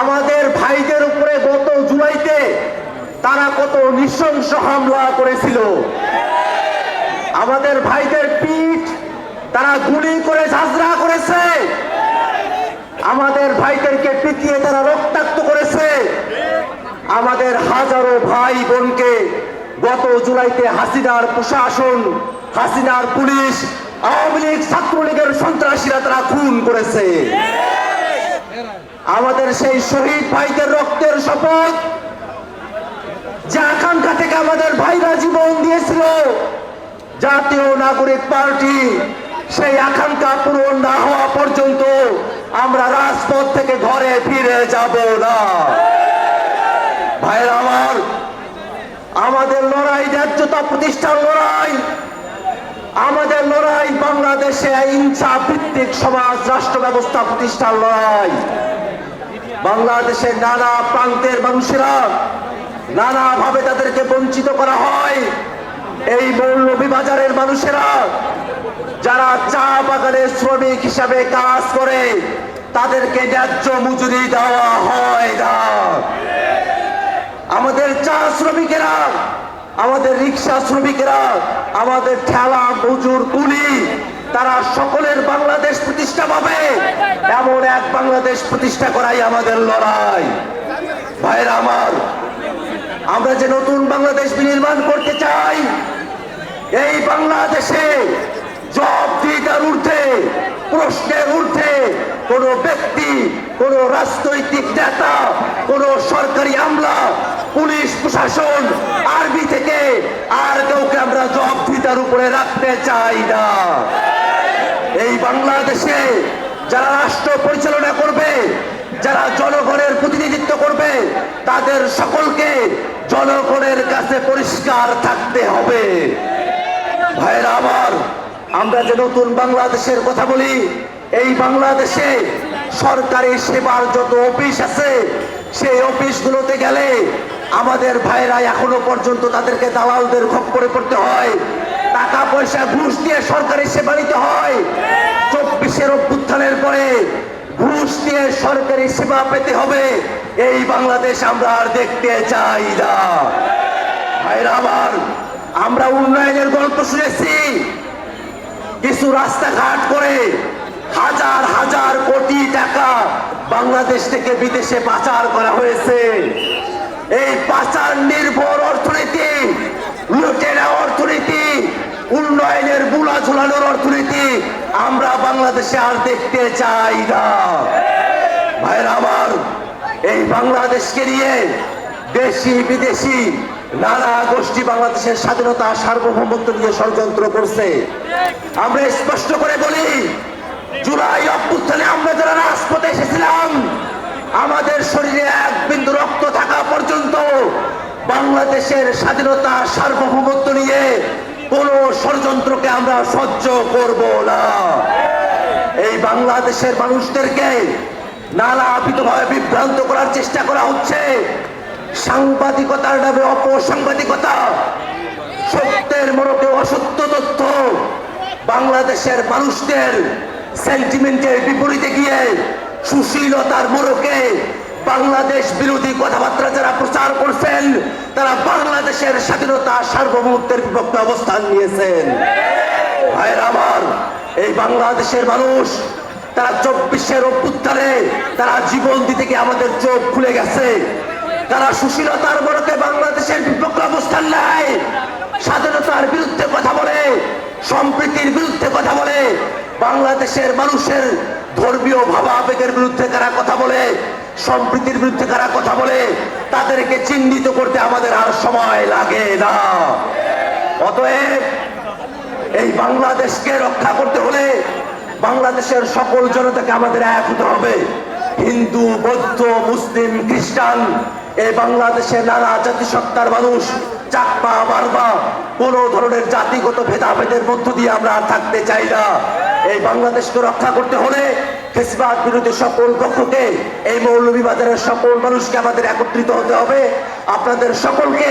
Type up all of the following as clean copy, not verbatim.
আমাদের ভাইদের উপরে গত জুলাইতে তারা কত নৃশংস হামলা করেছিল। আমাদের ভাইদের পিঠ তারা গুলি করে ঝাঁঝরা করেছে, আমাদের ভাইদেরকে পিটিয়ে তারা রক্তাক্ত করেছে। আমাদের হাজারো ভাই বোনকে গত জুলাইতে হাসিনার প্রশাসন, হাসিনার পুলিশ, আওয়ামী লীগ, ছাত্রলীগের সন্ত্রাসীরা তারা খুন করেছে। আমাদের সেই শহীদ ভাইদের রক্তের শপথ, যে আকাঙ্ক্ষা থেকে আমাদের ভাইরা জীবন দিয়েছিল, জাতীয় নাগরিক পার্টি সেই আকাঙ্ক্ষা পূরণ না হওয়া পর্যন্ত আমরা রাজপথ থেকে ঘরে ফিরে যাব না। ভাইরা আমার, আমাদের লড়াই ন্যায্যতা প্রতিষ্ঠার লড়াই, আমাদের লড়াই বাংলাদেশে ইনসাফ ভিত্তিক সমাজ রাষ্ট্র ব্যবস্থা প্রতিষ্ঠার লড়াই। বাংলাদেশের নানা প্রান্তের মানুষেরা নানাভাবে তাদেরকে বঞ্চিত করা হয়। এই মৌলভীবাজারের মানুষেরা যারা চা বাগানে শ্রমিক হিসাবে কাজ করে তাদেরকে ন্যায্য মজুরি দেওয়া হয় না। আমাদের চা শ্রমিকেরা, আমাদের রিক্সা শ্রমিকেরা, আমাদের ঠেলা মজুর কুলি, তারা সকলের বাংলাদেশ প্রতিষ্ঠা পাবে, এমন এক বাংলাদেশ প্রতিষ্ঠা করাই আমাদের লড়াই। ভাইরা আমার, আমরা যে নতুন বাংলাদেশ বিনির্মাণ করতে চাই, এই বাংলাদেশে জবাবদিহিতার ঊর্ধ্বে, প্রশ্নের ঊর্ধ্বে কোন ব্যক্তি, কোন রাজনৈতিক নেতা, কোন সরকারি আমলা, পুলিশ প্রশাসন, আর্মি থেকে আর কাউকে আমরা জবাবদিহিতার উপরে রাখতে চাই না। এই বাংলাদেশে যারা রাষ্ট্র পরিচালনা করবে, যারা জনগণের প্রতিনিধিত্ব করবে, তাদের সকলকে জনগণের কাছে পরিষ্কার থাকতে হবে। ভাইরা আমার, আমরা যে নতুন বাংলাদেশের কথা বলি, এই বাংলাদেশে সরকারি সেবার যত অফিস আছে, সেই অফিসগুলোতে গেলে আমাদের ভাইরা এখনো পর্যন্ত তাদেরকে দালালদের খপ্পরে পড়তে হয়, টাকা পয়সা ঘুষ দিয়ে সরকারি সেবা নিতে হয়। 24-এর অভ্যুত্থানের পরে ঘুষ দিয়ে সরকারি সেবা পেতে হবে, এই বাংলাদেশ আমরা আর দেখতে চাই না। ভাইরা আমার, আমরা উন্নয়নের গল্প শুনেছি, কিছু রাস্তাঘাট করে হাজার হাজার কোটি টাকা বাংলাদেশ থেকে বিদেশে পাচার করা হয়েছে। এই পাচার নির্ভর অর্থনীতি, লুটেরা অর্থনীতি, উন্নয়নের বুলা ঝুলানোর অর্থনীতি আমরা বাংলাদেশে আর দেখতে চাই না। ভাইরা আমার, এই বাংলাদেশকে নিয়ে দেশি বিদেশি নানা গোষ্ঠী বাংলাদেশের স্বাধীনতা সার্বভৌমত্ব নিয়ে ষড়যন্ত্র করছে। আমরা স্পষ্ট করে বলি, জুলাই অভ্যুত্থানে আমরা যারা রাজপথে এসেছিলাম, আমাদের শরীরে এক বিন্দু রক্ত থাকা পর্যন্ত বাংলাদেশের স্বাধীনতা সার্বভৌমত্ব নিয়ে কোন ষড়যন্ত্রকে আমরা সহ্য করব না। এই বাংলাদেশের মানুষদেরকে নানাবিধভাবে বিভ্রান্ত করার চেষ্টা করা হচ্ছে। সাংবাদিকতার নামে অপসাংবাদিকতা, সত্যের মোড়কে অসত্য তথ্য, বাংলাদেশের মানুষদের সেন্টিমেন্টের বিপরীতে গিয়ে সুশীলতার মোড়কে বাংলাদেশ বিরোধী কথাবার্তা যারা প্রচার করছেন, তারা বাংলাদেশের স্বাধীনতা সার্বভৌমত্বের বিপক্ষে অবস্থান নিয়েছেন। ভাইরা আমার, এই বাংলাদেশের মানুষ তারা 24-এর অভ্যুত্থানে তারা জীবন দিতে গিয়ে আমাদের চোখ খুলে গেছে। তারা সুশীলতার মোড়কে বাংলাদেশের বিপক্ষে অবস্থান নেয়, স্বাধীনতার বিরুদ্ধে কথা বলে, সম্প্রীতির বিরুদ্ধে কথা বলে, বাংলাদেশের মানুষের ধর্মীয় ভাবাবেগের বিরুদ্ধে কারা কথা বলে, সম্প্রীতির বিরুদ্ধে কারা কথা বলে, তাদেরকে চিহ্নিত করতে আমাদের আর সময় লাগে না। অতএব এই বাংলাদেশকে রক্ষা করতে হলে বাংলাদেশের সকল জনতাকে আমাদের এক হতে হবে। হিন্দু, বৌদ্ধ, মুসলিম, খ্রিস্টান, এই বাংলাদেশের নানা জাতিসত্তার মানুষ, চাকমা, মারমা, কোন ধরনের জাতিগত ভেদাভেদের মধ্য দিয়ে আমরা থাকতে চাই না। এই বাংলাদেশকে রক্ষা করতে হলে ফ্যাসিবাদ বিরোধী সকল পক্ষকে, এই মৌলভীবাজারের সকল মানুষকে আমাদের একত্রিত হতে হবে। আপনাদের সকলকে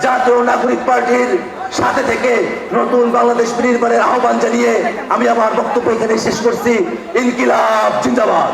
জাতীয় নাগরিক পার্টির সাথে থেকে নতুন বাংলাদেশ বিনির্মাণের আহ্বান জানিয়ে আমি আমার বক্তব্য এখানে শেষ করছি। ইনকিলাব জিন্দাবাদ।